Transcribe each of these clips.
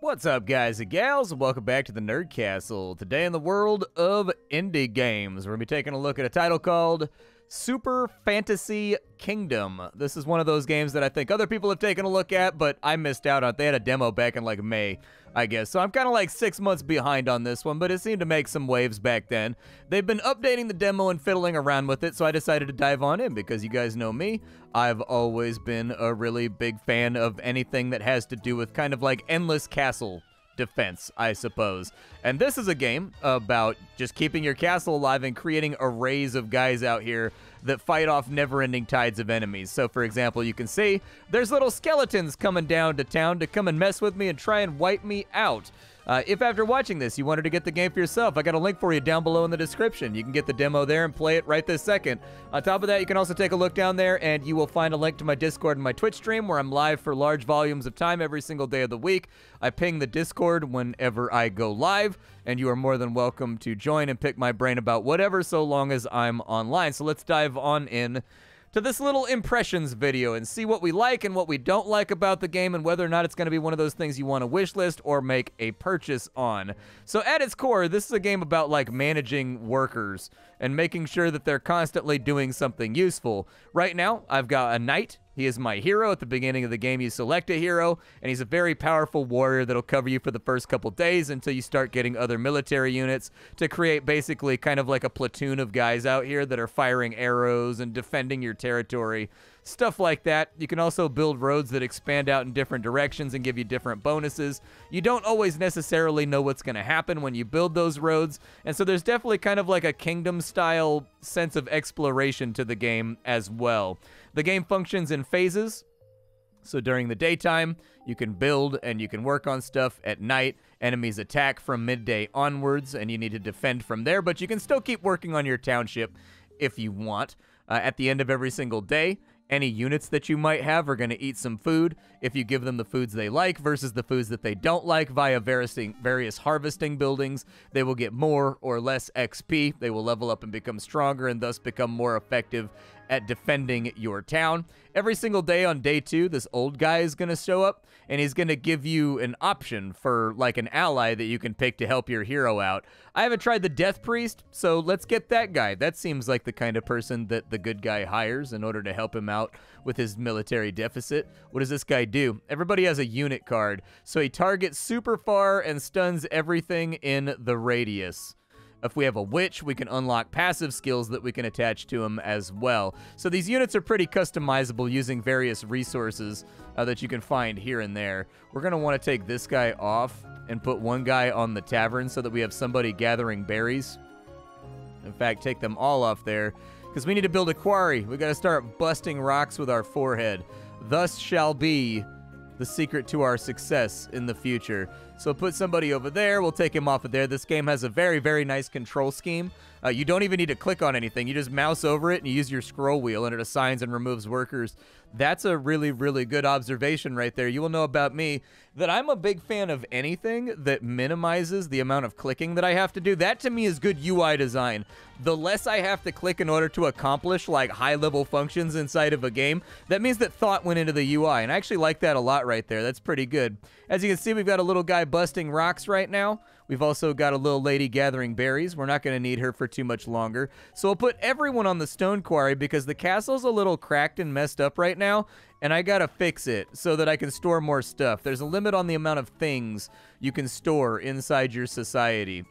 What's up, guys and gals? Welcome back to the Nerd Castle. Today in the world of indie games, we're going to be taking a look at a title called Super Fantasy Kingdom. This is one of those games that I think other people have taken a look at, but I missed out on. They had a demo back in like May, I guess. So I'm kind of like 6 months behind on this one, but it seemed to make some waves back then. They've been updating the demo and fiddling around with it, so I decided to dive on in because you guys know me. I've always been a really big fan of anything that has to do with kind of like endless castle defense, I suppose. And this is a game about just keeping your castle alive and creating arrays of guys out here that fight off never-ending tides of enemies. So, for example, you can see there's little skeletons coming down to town to come and mess with me and try and wipe me out. If after watching this you wanted to get the game for yourself, I got a link for you down below in the description. You can get the demo there and play it right this second. On top of that, you can also take a look down there and you will find a link to my Discord and my Twitch stream where I'm live for large volumes of time every single day of the week. I ping the Discord whenever I go live, and you are more than welcome to join and pick my brain about whatever so long as I'm online. So let's dive on in to this little impressions video and see what we like and what we don't like about the game and whether or not it's going to be one of those things you want to wish list or make a purchase on. So at its core, this is a game about like managing workers and making sure that they're constantly doing something useful. Right now, I've got a knight. He is my hero. At the beginning of the game, you select a hero, and he's a very powerful warrior that'll cover you for the first couple days until you start getting other military units to create basically kind of like a platoon of guys out here that are firing arrows and defending your territory. Stuff like that. You can also build roads that expand out in different directions and give you different bonuses. You don't always necessarily know what's going to happen when you build those roads, and so there's definitely kind of like a kingdom-style sense of exploration to the game as well. The game functions in phases. So during the daytime, you can build and you can work on stuff. At night, enemies attack from midday onwards, and you need to defend from there, but you can still keep working on your township if you want. At the end of every single day, any units that you might have are going to eat some food if you give them the foods they like versus the foods that they don't like via various harvesting buildings. They will get more or less XP. They will level up and become stronger and thus become more effective at defending your town. Every single day on day 2, this old guy is going to show up, and he's going to give you an option for like an ally that you can pick to help your hero out. I haven't tried the Death Priest, so let's get that guy. That seems like the kind of person that the good guy hires in order to help him out with his military deficit. What does this guy do? Everybody has a unit card, so he targets super far and stuns everything in the radius. If we have a witch, we can unlock passive skills that we can attach to them as well. So these units are pretty customizable using various resources that you can find here and there. We're going to want to take this guy off and put one guy on the tavern so that we have somebody gathering berries. In fact, take them all off there because we need to build a quarry. We got to start busting rocks with our forehead. Thus shall be the secret to our success in the future. So put somebody over there. We'll take him off of there. This game has a very, very nice control scheme. You don't even need to click on anything. You just mouse over it and you use your scroll wheel and it assigns and removes workers. That's a really, really good observation right there. You will know about me that I'm a big fan of anything that minimizes the amount of clicking that I have to do. That to me is good UI design. The less I have to click in order to accomplish like high-level functions inside of a game, that means that thought went into the UI, and I actually like that a lot right there. That's pretty good. As you can see, we've got a little guy busting rocks right now. We've also got a little lady gathering berries. We're not going to need her for too much longer. So we'll put everyone on the stone quarry because the castle's a little cracked and messed up right now, and I got to fix it so that I can store more stuff. There's a limit on the amount of things you can store inside your society.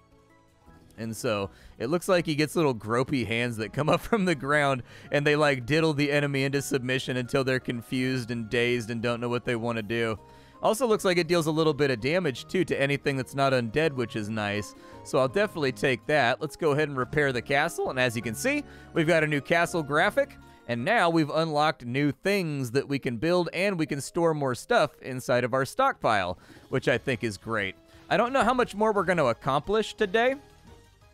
And so it looks like he gets little gropey hands that come up from the ground, and they like diddle the enemy into submission until they're confused and dazed and don't know what they want to do. Also looks like it deals a little bit of damage, too, to anything that's not undead, which is nice. So I'll definitely take that. Let's go ahead and repair the castle. And as you can see, we've got a new castle graphic. And now we've unlocked new things that we can build, and we can store more stuff inside of our stockpile, which I think is great. I don't know how much more we're going to accomplish today,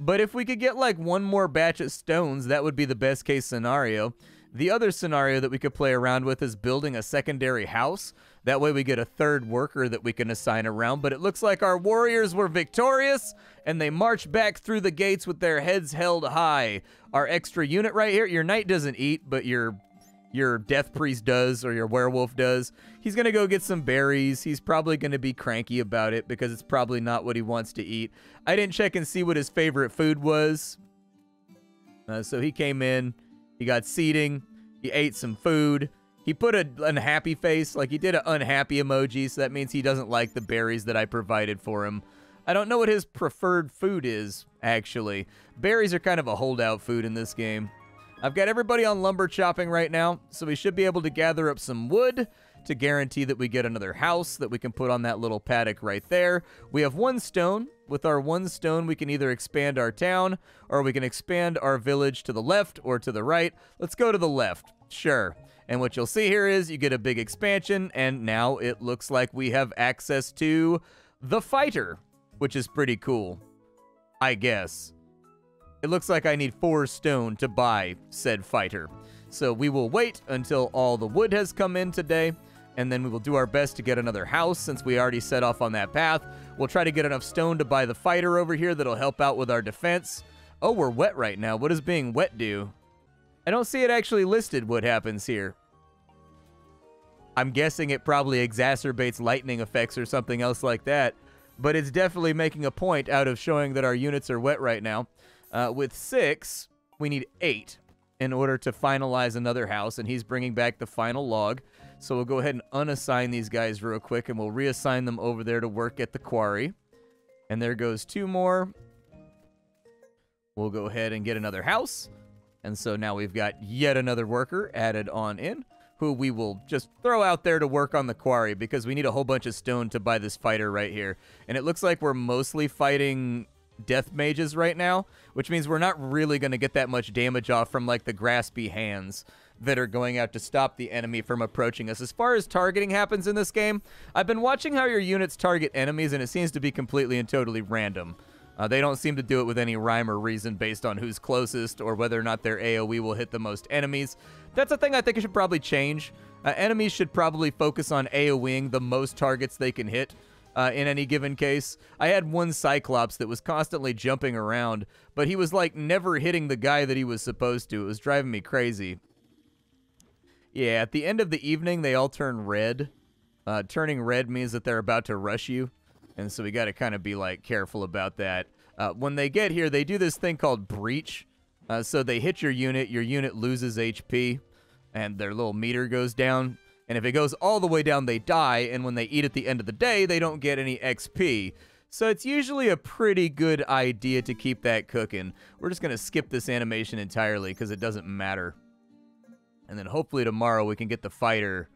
but if we could get like one more batch of stones, that would be the best case scenario. The other scenario that we could play around with is building a secondary house. That way we get a third worker that we can assign around, but it looks like our warriors were victorious, and they marched back through the gates with their heads held high. Our extra unit right here, your knight doesn't eat, but your your death priest does or your werewolf does. He's going to go get some berries. He's probably going to be cranky about it because it's probably not what he wants to eat. I didn't check and see what his favorite food was. So he came in, he got seating, he ate some food. He put an unhappy face, like he did an unhappy emoji, so that means he doesn't like the berries that I provided for him. I don't know what his preferred food is, actually. Berries are kind of a holdout food in this game. I've got everybody on lumber chopping right now, so we should be able to gather up some wood to guarantee that we get another house that we can put on that little paddock right there. We have 1 stone. With our 1 stone, we can either expand our town, or we can expand our village to the left or to the right. Let's go to the left. Sure. And what you'll see here is you get a big expansion, and now it looks like we have access to the fighter, which is pretty cool, I guess. It looks like I need 4 stone to buy said fighter. So we will wait until all the wood has come in today, and then we will do our best to get another house since we already set off on that path. We'll try to get enough stone to buy the fighter over here that'll help out with our defense. Oh, we're wet right now. What does being wet do? I don't see it actually listed what happens here. I'm guessing it probably exacerbates lightning effects or something else like that, but it's definitely making a point out of showing that our units are wet right now. With 6, we need 8 in order to finalize another house, and he's bringing back the final log. So we'll go ahead and unassign these guys real quick, and we'll reassign them over there to work at the quarry. And there goes 2 more. We'll go ahead and get another house. And so now we've got yet another worker added on in, who we will just throw out there to work on the quarry because we need a whole bunch of stone to buy this fighter right here. And it looks like we're mostly fighting death mages right now, which means we're not really going to get that much damage off from like the graspy hands that are going out to stop the enemy from approaching us. As far as targeting happens in this game, I've been watching how your units target enemies, and it seems to be completely and totally random. They don't seem to do it with any rhyme or reason based on who's closest or whether or not their AoE will hit the most enemies. That's a thing I think it should probably change. Enemies should probably focus on AoEing the most targets they can hit in any given case. I had one Cyclops that was constantly jumping around, but he was like never hitting the guy that he was supposed to. It was driving me crazy. Yeah, at the end of the evening, they all turn red. Turning red means that they're about to rush you. And so we got to kind of be, like, careful about that. When they get here, they do this thing called breach. So they hit your unit loses HP, and their little meter goes down. And if it goes all the way down, they die. And when they eat at the end of the day, they don't get any XP. So it's usually a pretty good idea to keep that cooking. We're just going to skip this animation entirely because it doesn't matter. And then hopefully tomorrow we can get the fighter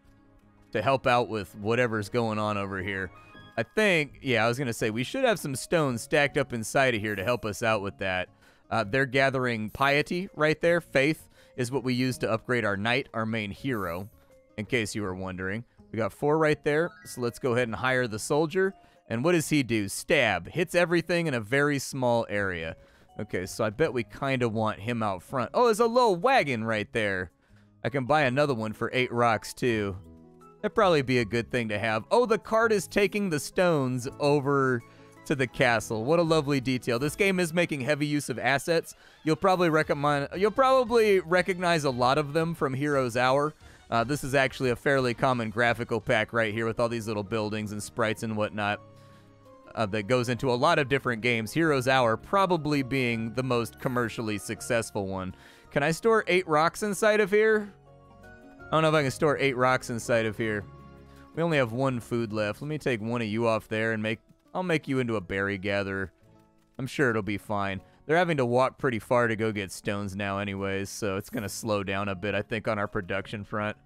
to help out with whatever's going on over here. I think, yeah, I was going to say, we should have some stones stacked up inside of here to help us out with that. They're gathering piety right there. Faith is what we use to upgrade our knight, our main hero, in case you were wondering. We got 4 right there, so let's go ahead and hire the soldier. And what does he do? Stab. Hits everything in a very small area. Okay, so I bet we kind of want him out front. Oh, there's a little wagon right there. I can buy another one for 8 rocks, too. That'd probably be a good thing to have. Oh, the cart is taking the stones over to the castle. What a lovely detail. This game is making heavy use of assets. You'll probably recognize a lot of them from Hero's Hour. This is actually a fairly common graphical pack right here with all these little buildings and sprites and whatnot that goes into a lot of different games. Hero's Hour probably being the most commercially successful one. Can I store 8 rocks inside of here? I don't know if I can store 8 rocks inside of here. We only have 1 food left. Let me take one of you off there and I'll make you into a berry gatherer. I'm sure it'll be fine. They're having to walk pretty far to go get stones now anyways, so it's going to slow down a bit, I think, on our production front.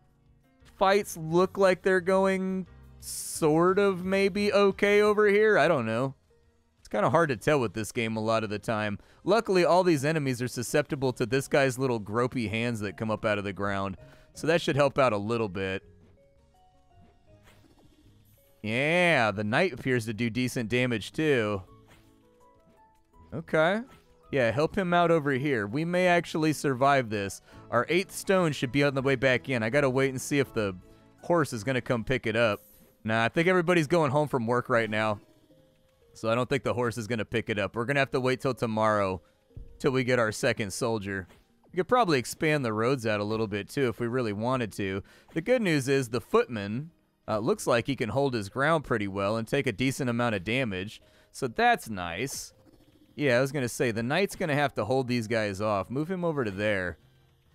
Fights look like they're going sort of maybe okay over here. I don't know. It's kind of hard to tell with this game a lot of the time. Luckily, all these enemies are susceptible to this guy's little gropey hands that come up out of the ground. So that should help out a little bit. Yeah, the knight appears to do decent damage too. Okay. Yeah, help him out over here. We may actually survive this. Our 8th stone should be on the way back in. I gotta wait and see if the horse is gonna come pick it up. Nah, I think everybody's going home from work right now. So I don't think the horse is gonna pick it up. We're gonna have to wait till tomorrow till we get our 2nd soldier. We could probably expand the roads out a little bit, too, if we really wanted to. The good news is the footman looks like he can hold his ground pretty well and take a decent amount of damage. So that's nice. Yeah, I was going to say, the knight's going to have to hold these guys off. Move him over to there.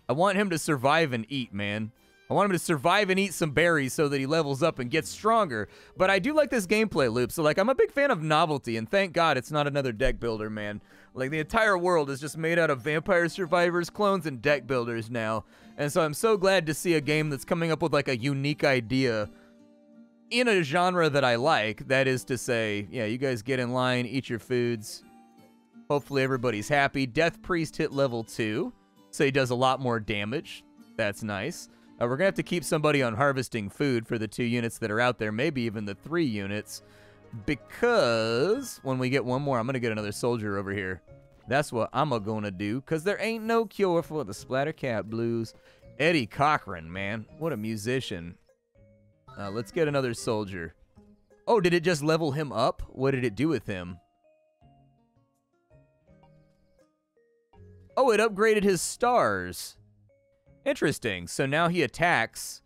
I want him to survive and eat, man. I want him to survive and eat some berries so that he levels up and gets stronger. But I do like this gameplay loop. So, like, I'm a big fan of novelty, and thank God it's not another deck builder, man. Like, the entire world is just made out of Vampire Survivors, clones, and deck builders now. And so I'm so glad to see a game that's coming up with, like, a unique idea in a genre that I like. That is to say, yeah, you guys get in line, eat your foods. Hopefully everybody's happy. Death Priest hit level 2, so he does a lot more damage. That's nice. We're going to have to keep somebody on harvesting food for the 2 units that are out there, maybe even the 3 units, because when we get one more, I'm going to get another soldier over here. That's what I'm going to do, because there ain't no cure for the Splattercat blues. Eddie Cochran, man. What a musician. Let's get another soldier. Oh, did it just level him up? What did it do with him? Oh, it upgraded his stars. Interesting. So now he attacks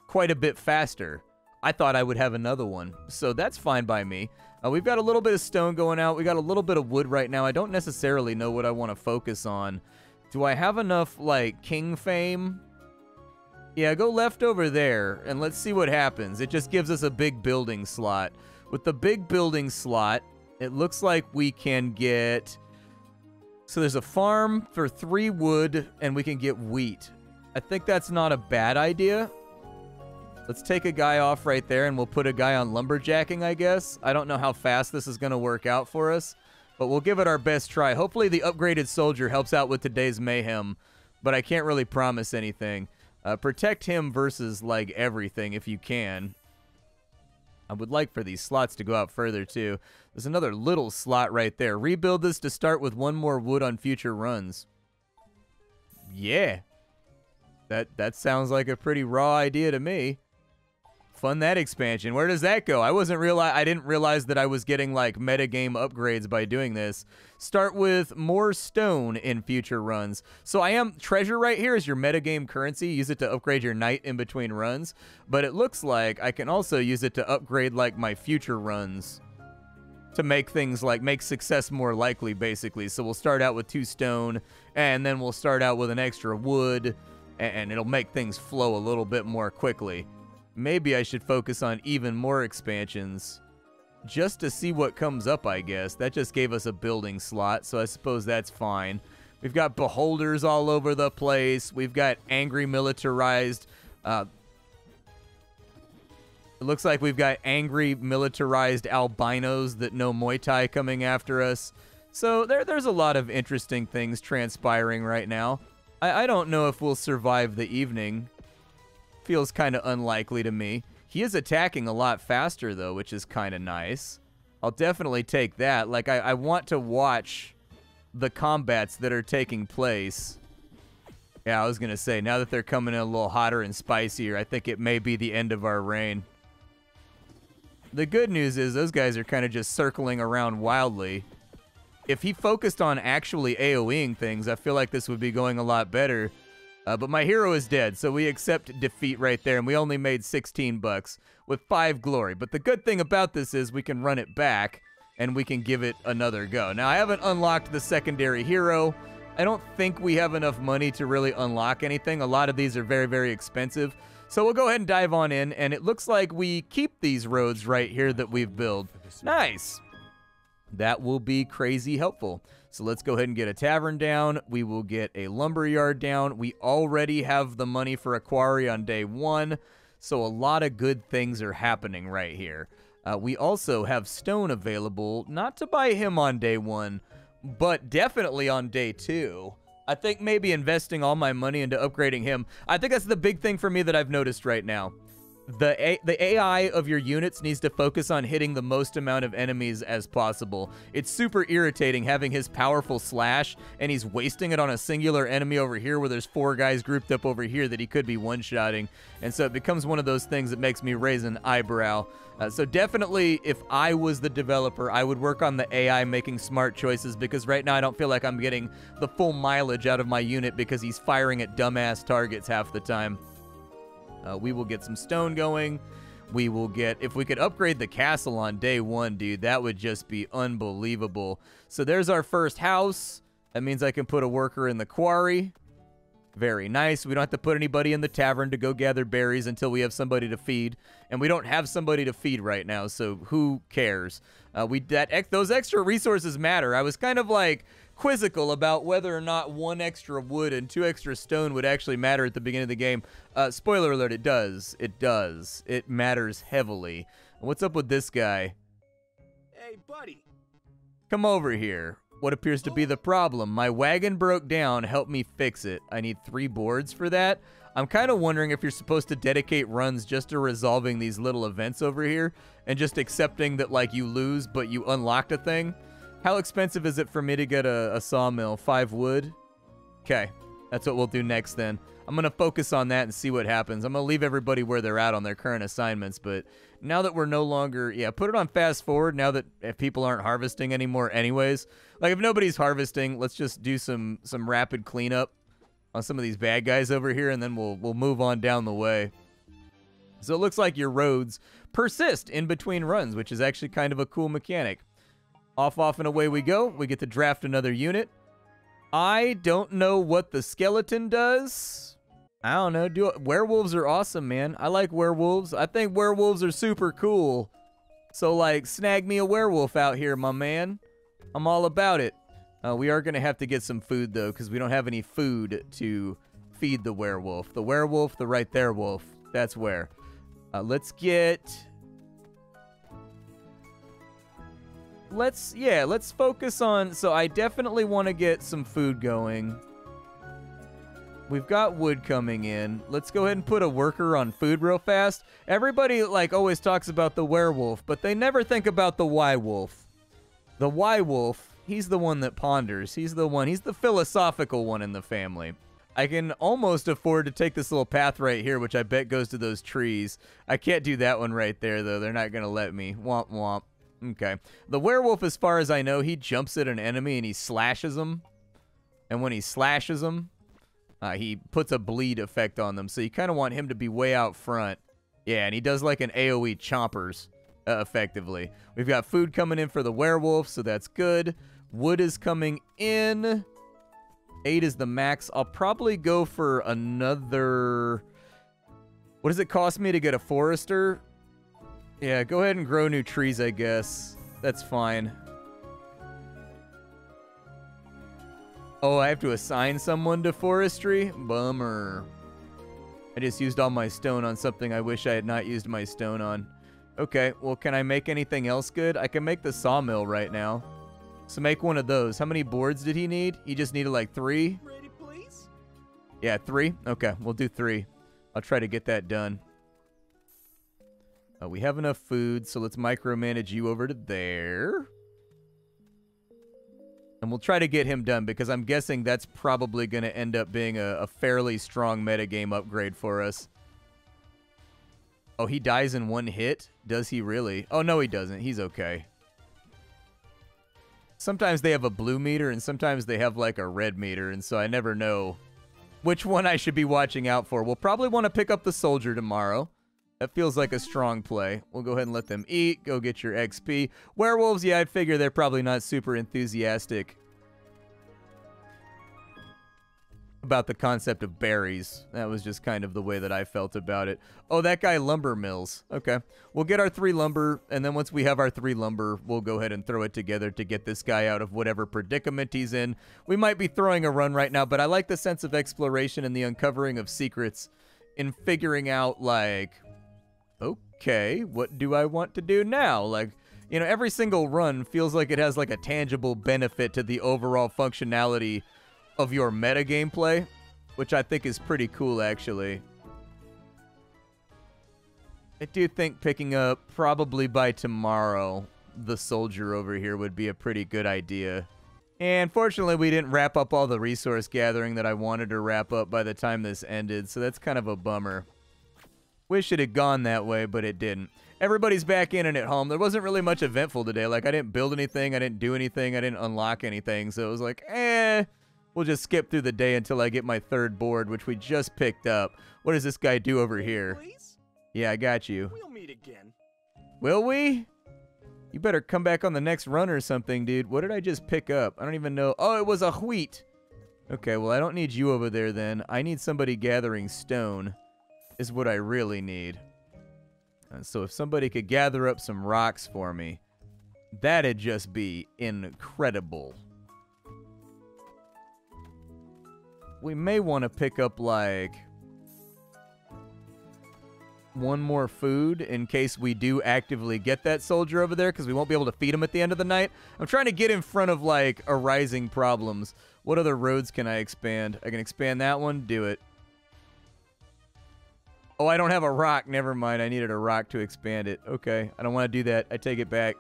quite a bit faster. I thought I would have another one, so that's fine by me. We've got a little bit of stone going out. We got a little bit of wood right now. I don't necessarily know what I want to focus on. Do I have enough, like, king fame? Yeah, go left over there, and let's see what happens. It just gives us a big building slot. With the big building slot, it looks like we can get... So there's a farm for 3 wood, and we can get wheat. I think that's not a bad idea. Let's take a guy off right there, and we'll put a guy on lumberjacking, I guess. I don't know how fast this is going to work out for us, but we'll give it our best try. Hopefully the upgraded soldier helps out with today's mayhem, but I can't really promise anything. Protect him versus, like, everything if you can. I would like for these slots to go out further, too. There's another little slot right there. Rebuild this to start with 1 more wood on future runs. Yeah. That sounds like a pretty raw idea to me. Fund that expansion. Where does that go? I didn't realize that I was getting, like, metagame upgrades by doing this. Start with more stone in future runs. So treasure right here is your metagame currency. Use it to upgrade your knight in between runs. But it looks like I can also use it to upgrade, like, my future runs. To make things, like, make success more likely, basically. So we'll start out with 2 stone, and then we'll start out with an extra wood, and it'll make things flow a little bit more quickly. Maybe I should focus on even more expansions just to see what comes up, I guess. That just gave us a building slot, so I suppose that's fine. We've got beholders all over the place. We've got angry militarized... it looks like we've got angry militarized albinos that know Muay Thai coming after us. So there's a lot of interesting things transpiring right now. I don't know if we'll survive the evening. Feels kind of unlikely to me. He is attacking a lot faster, though, which is kind of nice. I'll definitely take that. Like, I want to watch the combats that are taking place. Yeah, I was going to say, now that they're coming in a little hotter and spicier, I think it may be the end of our reign. The good news is those guys are kind of just circling around wildly. If he focused on actually AoEing things, I feel like this would be going a lot better. But my hero is dead, so we accept defeat right there, and we only made 16 bucks with 5 glory. But the good thing about this is we can run it back, and we can give it another go. Now, I haven't unlocked the secondary hero. I don't think we have enough money to really unlock anything. A lot of these are very, very expensive. So we'll go ahead and dive on in, and it looks like we keep these roads right here that we've built. Nice. That will be crazy helpful. So let's go ahead and get a tavern down. We will get a lumberyard down. We already have the money for a quarry on day 1, so a lot of good things are happening right here. We also have stone available, not to buy him on day 1, but definitely on day 2. I think maybe investing all my money into upgrading him. I think that's the big thing for me that I've noticed right now. The AI of your units needs to focus on hitting the most amount of enemies as possible. It's super irritating having his powerful slash, and he's wasting it on a singular enemy over here where there's 4 guys grouped up over here that he could be one-shotting. And so it becomes one of those things that makes me raise an eyebrow. So definitely, if I was the developer, I would work on the AI making smart choices, because right now I don't feel like I'm getting the full mileage out of my unit because he's firing at dumbass targets half the time. We will get some stone going. We will get, if we could upgrade the castle on day one, dude, that would just be unbelievable. So there's our first house. That means I can put a worker in the quarry. Very nice. We don't have to put anybody in the tavern to go gather berries until we have somebody to feed. And we don't have somebody to feed right now, so who cares? Those extra resources matter. I was kind of like quizzical about whether or not 1 extra wood and 2 extra stone would actually matter at the beginning of the game. Spoiler alert, it does. It does. It matters heavily. What's up with this guy? Hey, buddy. Come over here. What appears to be the problem? My wagon broke down. Help me fix it. I need 3 boards for that. I'm kind of wondering if you're supposed to dedicate runs just to resolving these little events over here and just accepting that, like, you lose, but you unlocked a thing. How expensive is it for me to get a sawmill? 5 wood? Okay. That's what we'll do next then. I'm going to focus on that and see what happens. I'm going to leave everybody where they're at on their current assignments, but now that we're no longer... Yeah, put it on fast forward now that if people aren't harvesting anymore anyways. Like, if nobody's harvesting, let's just do some rapid cleanup on some of these bad guys over here, and then we'll move on down the way. So it looks like your roads persist in between runs, which is actually kind of a cool mechanic. Off, and away we go. We get to draft another unit. I don't know what the skeleton does. I don't know. Werewolves are awesome, man. I like werewolves. I think werewolves are super cool. So, like, snag me a werewolf out here, my man. I'm all about it. We are going to have to get some food, though, because we don't have any food to feed the werewolf. The werewolf, the right there wolf. That's where. Let's focus on... So I definitely want to get some food going. We've got wood coming in. Let's go ahead and put a worker on food real fast. Everybody, like, always talks about the werewolf, but they never think about the Y-wolf. The Y-wolf, he's the one that ponders. He's the philosophical one in the family. I can almost afford to take this little path right here, which I bet goes to those trees. I can't do that one right there, though. They're not going to let me. Womp, womp. Okay. The werewolf, as far as I know, he jumps at an enemy and he slashes them. And when he slashes them, he puts a bleed effect on them. So you kind of want him to be way out front. Yeah, and he does like an AoE chompers, effectively. We've got food coming in for the werewolf, so that's good. Wood is coming in. 8 is the max. I'll probably go for another... What does it cost me to get a forester? Yeah, go ahead and grow new trees, I guess. That's fine. Oh, I have to assign someone to forestry? Bummer. I just used all my stone on something I wish I had not used my stone on. Okay, well, can I make anything else good? I can make the sawmill right now. So make one of those. How many boards did he need? He just needed like 3? Ready, please? Yeah, 3? Okay, we'll do 3. I'll try to get that done. We have enough food, so let's micromanage you over to there. And we'll try to get him done, because I'm guessing that's probably going to end up being a fairly strong metagame upgrade for us. Oh, he dies in 1 hit? Does he really? Oh, no, he doesn't. He's okay. Sometimes they have a blue meter, and sometimes they have, like, a red meter, and so I never know which one I should be watching out for. We'll probably want to pick up the soldier tomorrow. That feels like a strong play. We'll go ahead and let them eat. Go get your XP. Werewolves, yeah, I'd figure they're probably not super enthusiastic about the concept of berries. That was just kind of the way that I felt about it. Oh, that guy lumber mills. Okay. We'll get our 3 lumber, and then once we have our 3 lumber, we'll go ahead and throw it together to get this guy out of whatever predicament he's in. We might be throwing a run right now, but I like the sense of exploration and the uncovering of secrets in figuring out, like... Okay, what do I want to do now? Like, you know, every single run feels like it has like a tangible benefit to the overall functionality of your meta gameplay, which I think is pretty cool, actually. I do think picking up, probably by tomorrow, the soldier over here would be a pretty good idea. And fortunately, we didn't wrap up all the resource gathering that I wanted to wrap up by the time this ended, so that's kind of a bummer. Wish it had gone that way, but it didn't. everybody's back in and at home. There wasn't really much eventful today. Like, I didn't build anything. I didn't do anything. I didn't unlock anything. So it was like, we'll just skip through the day until I get my third board, which we just picked up. What does this guy do over here? Please? Yeah, I got you. We'll meet again. Will we? You better come back on the next run or something, dude. What did I just pick up? I don't even know. Oh, it was a wheat. Okay, well, I don't need you over there then. I need somebody gathering stone is what I really need. So if somebody could gather up some rocks for me, that'd just be incredible. We may want to pick up, like, one more food in case we do actively get that soldier over there, because we won't be able to feed him at the end of the night. I'm trying to get in front of, like, arising problems. What other roads can I expand? I can expand that one. Do it. Oh, I don't have a rock. Never mind. I needed a rock to expand it. Okay. I don't want to do that. I take it back.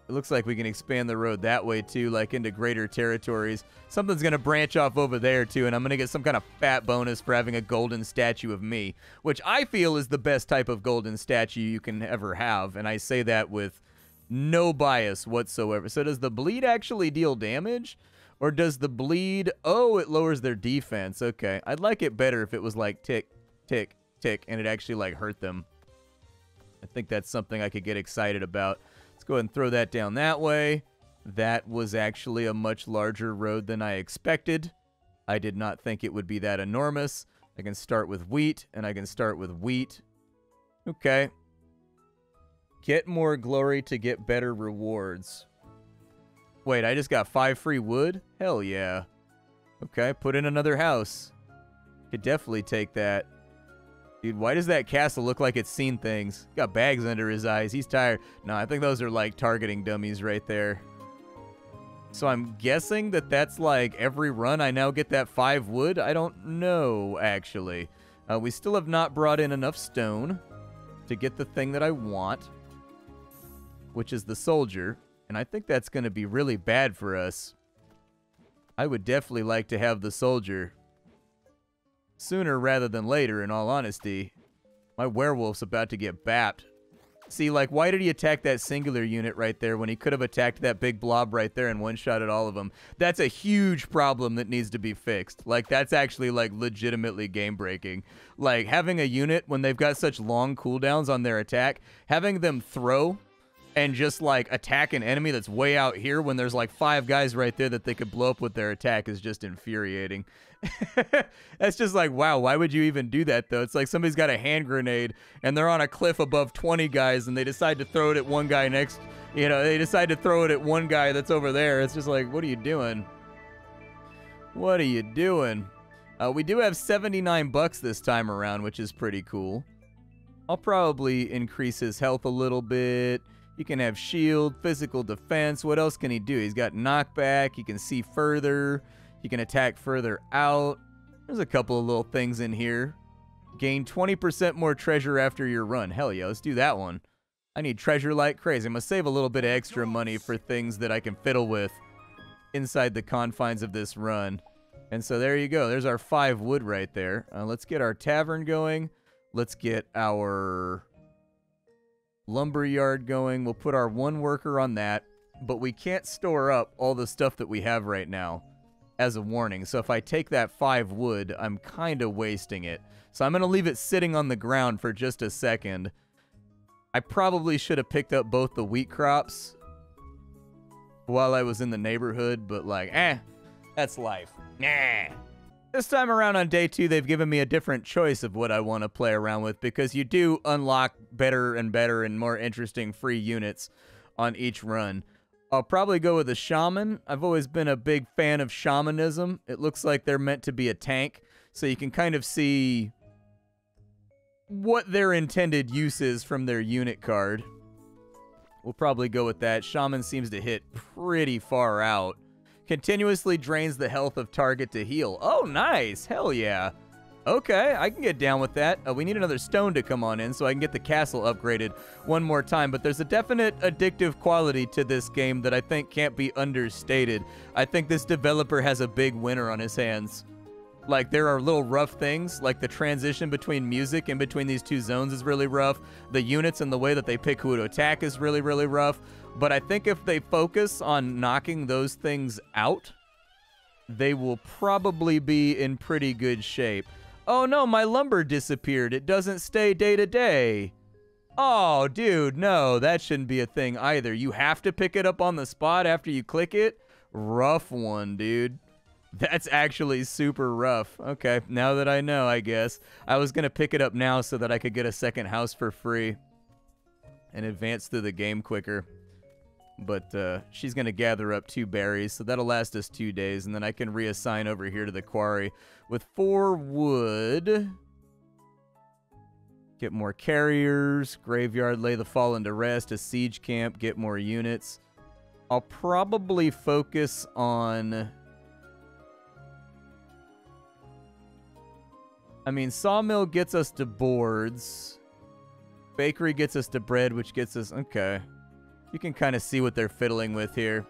It looks like we can expand the road that way, too, like into greater territories. Something's going to branch off over there, too, and I'm going to get some kind of fat bonus for having a golden statue of me, which I feel is the best type of golden statue you can ever have, and I say that with no bias whatsoever. So does the bleed actually deal damage? Or does the bleed... Oh, it lowers their defense. Okay. I'd like it better if it was like tick, tick, tick, and it actually, like, hurt them. I think that's something I could get excited about. Let's go ahead and throw that down that way. That was actually a much larger road than I expected. I did not think it would be that enormous. I can start with wheat, and I can start with wheat. Okay. Get more glory to get better rewards. Wait, I just got 5 free wood? Hell yeah. Okay, put in another house. Could definitely take that. Dude, why does that castle look like it's seen things? Got bags under his eyes. He's tired. No, I think those are like targeting dummies right there. So I'm guessing that that's like every run I now get that 5 wood? I don't know, actually. We still have not brought in enough stone to get the thing that I want, which is the soldier. And I think that's going to be really bad for us. I would definitely like to have the soldier sooner rather than later, in all honesty. My werewolf's about to get bapped. See, like, why did he attack that singular unit right there when he could have attacked that big blob right there and one-shotted all of them? That's a huge problem that needs to be fixed. Like, that's actually, like, legitimately game-breaking. Like, having a unit, when they've got such long cooldowns on their attack, having them throw and just, like, attack an enemy that's way out here when there's, like, 5 guys right there that they could blow up with their attack is just infuriating. That's just like, wow, why would you even do that, though? It's like somebody's got a hand grenade, and they're on a cliff above 20 guys, and they decide to throw it at one guy next. You know, they decide to throw it at one guy that's over there. It's just like, what are you doing? What are you doing? We do have 79 bucks this time around, which is pretty cool. I'll probably increase his health a little bit. He can have shield, physical defense. What else can he do? He's got knockback. He can see further. He can attack further out. There's a couple of little things in here. Gain 20% more treasure after your run. Hell yeah, let's do that one. I need treasure like crazy. I'm going to save a little bit of extra money for things that I can fiddle with inside the confines of this run. And so there you go. There's our 5 wood right there. Let's get our tavern going. Let's get our lumberyard going. We'll put our 1 worker on that. But we can't store up all the stuff that we have right now as a warning. So if I take that 5 wood, I'm kind of wasting it. So I'm going to leave it sitting on the ground for just a second. I probably should have picked up both the wheat crops while I was in the neighborhood, but like, that's life. Nah. This time around on day 2, they've given me a different choice of what I want to play around with, because you do unlock better and more interesting free units on each run. I'll probably go with a shaman. I've always been a big fan of shamanism. It looks like they're meant to be a tank, so you can kind of see what their intended use is from their unit card. We'll probably go with that. Shaman seems to hit pretty far out. Continuously drains the health of target to heal. Oh, nice. Hell yeah. Okay, I can get down with that. We need another stone to come on in so I can get the castle upgraded one more time. But there's a definite addictive quality to this game that I think can't be understated. I think this developer has a big winner on his hands. Like, there are little rough things, like the transition between music in between these two zones is really rough. The units and the way that they pick who to attack is really, really rough. But I think if they focus on knocking those things out, they will probably be in pretty good shape. Oh no, my lumber disappeared. It doesn't stay day to day. Oh, dude, no, that shouldn't be a thing either. You have to pick it up on the spot after you click it? Rough one, dude. That's actually super rough. Okay, now that I know, I guess. I was going to pick it up now so that I could get a second house for free and advance through the game quicker. But she's going to gather up 2 berries, so that'll last us 2 days, and then I can reassign over here to the quarry with 4 wood. Get more carriers, graveyard, lay the fallen to rest, a siege camp, get more units. I'll probably focus on... I mean, sawmill gets us to boards. Bakery gets us to bread, which gets us... Okay. You can kind of see what they're fiddling with here.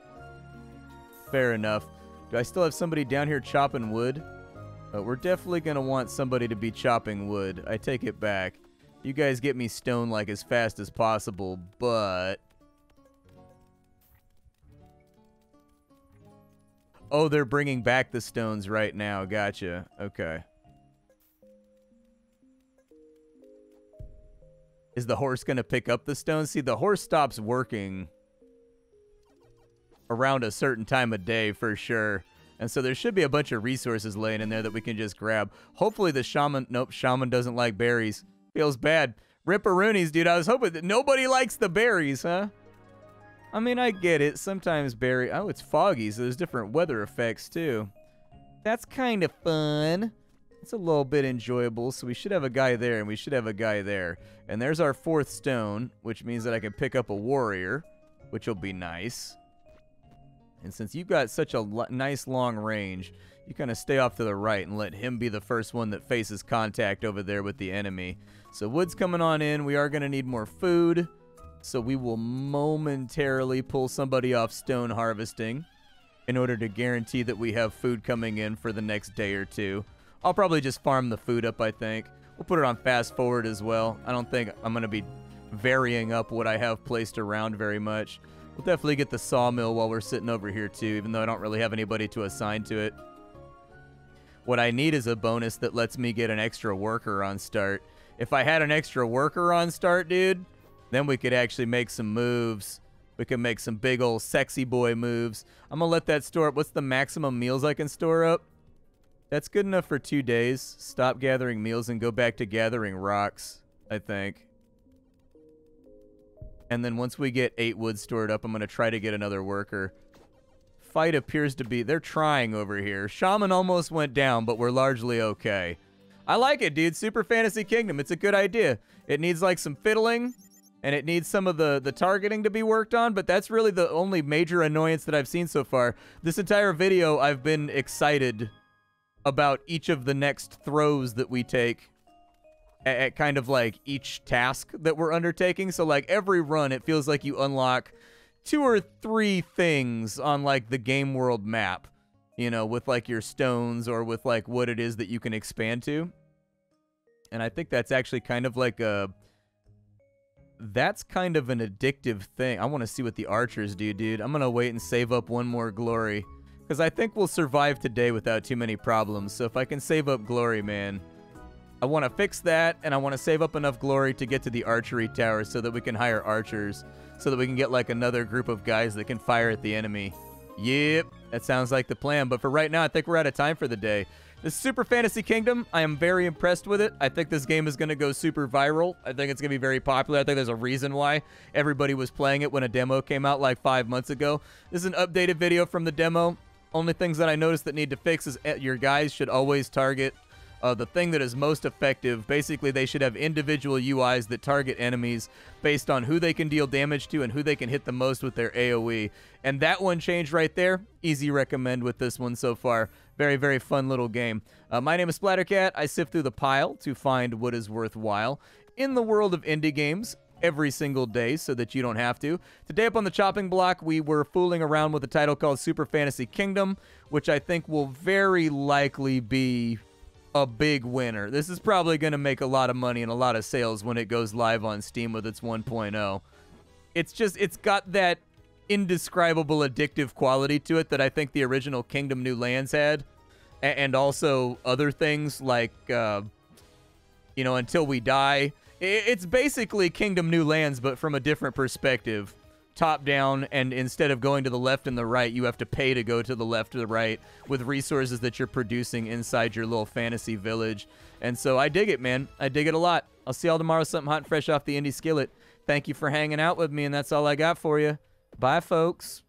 Fair enough. Do I still have somebody down here chopping wood? We're definitely going to want somebody to be chopping wood. I take it back. You guys get me stone like as fast as possible, but... Oh, they're bringing back the stones right now. Gotcha. Okay. Is the horse going to pick up the stones? See, the horse stops working around a certain time of day for sure. And so there should be a bunch of resources laying in there that we can just grab. Hopefully the shaman... Nope, shaman doesn't like berries. Feels bad. Ripperoonies, dude. I was hoping that nobody likes the berries, huh? I mean, I get it. Sometimes berry... Oh, it's foggy, so there's different weather effects, too. That's kind of fun. It's a little bit enjoyable, so we should have a guy there, and we should have a guy there. And there's our 4th stone, which means that I can pick up a warrior, which will be nice. And since you've got such a nice long range, you kind of stay off to the right and let him be the first one that faces contact over there with the enemy. So wood's coming on in. We are going to need more food, so we will momentarily pull somebody off stone harvesting in order to guarantee that we have food coming in for the next day or 2. I'll probably just farm the food up, I think. We'll put it on fast forward as well. I don't think I'm going to be varying up what I have placed around very much. We'll definitely get the sawmill while we're sitting over here too, even though I don't really have anybody to assign to it. What I need is a bonus that lets me get an extra worker on start. If I had an extra worker on start, dude, then we could actually make some moves. We can make some big old sexy boy moves. I'm going to let that store up. What's the maximum meals I can store up? That's good enough for 2 days. Stop gathering meals and go back to gathering rocks, I think. And then once we get 8 wood stored up, I'm going to try to get another worker. Fight appears to be... They're trying over here. Shaman almost went down, but we're largely okay. I like it, dude. Super Fantasy Kingdom. It's a good idea. It needs, like, some fiddling, and it needs some of the targeting to be worked on, but that's really the only major annoyance that I've seen so far. This entire video, I've been excited about each of the next throws that we take at kind of like each task that we're undertaking. So like every run, it feels like you unlock 2 or 3 things on like the game world map, you know, with like your stones or with like what it is that you can expand to. And I think that's actually kind of like that's kind of an addictive thing. I want to see what the archers do, dude. I'm going to wait and save up 1 more glory, because I think we'll survive today without too many problems. So if I can save up glory, man, I want to fix that, and I want to save up enough glory to get to the archery tower so that we can hire archers, so that we can get like another group of guys that can fire at the enemy. Yep, that sounds like the plan. But for right now, I think we're out of time for the day. The Super Fantasy Kingdom, I am very impressed with it. I think this game is going to go super viral. I think it's going to be very popular. I think there's a reason why everybody was playing it when a demo came out like 5 months ago. This is an updated video from the demo. Only things that I noticed that need to fix is your guys should always target the thing that is most effective. Basically, they should have individual UIs that target enemies based on who they can deal damage to and who they can hit the most with their AoE. And that one changed right there. Easy recommend with this one so far. Very, very fun little game. My name is Splattercat. I sift through the pile to find what is worthwhile in the world of indie games every single day so that you don't have to. Today up on the chopping block, we were fooling around with a title called Super Fantasy Kingdom, which I think will very likely be a big winner. This is probably going to make a lot of money and a lot of sales when it goes live on Steam with its 1.0. It's got that indescribable addictive quality to it that I think the original Kingdom New Lands had. And also other things like, you know, Until We Die. It's basically Kingdom New Lands, but from a different perspective. Top down, and instead of going to the left and the right, you have to pay to go to the left or the right with resources that you're producing inside your little fantasy village. And so I dig it, man. I dig it a lot. I'll see y'all tomorrow, something hot and fresh off the indie skillet. Thank you for hanging out with me, and that's all I got for you. Bye, folks.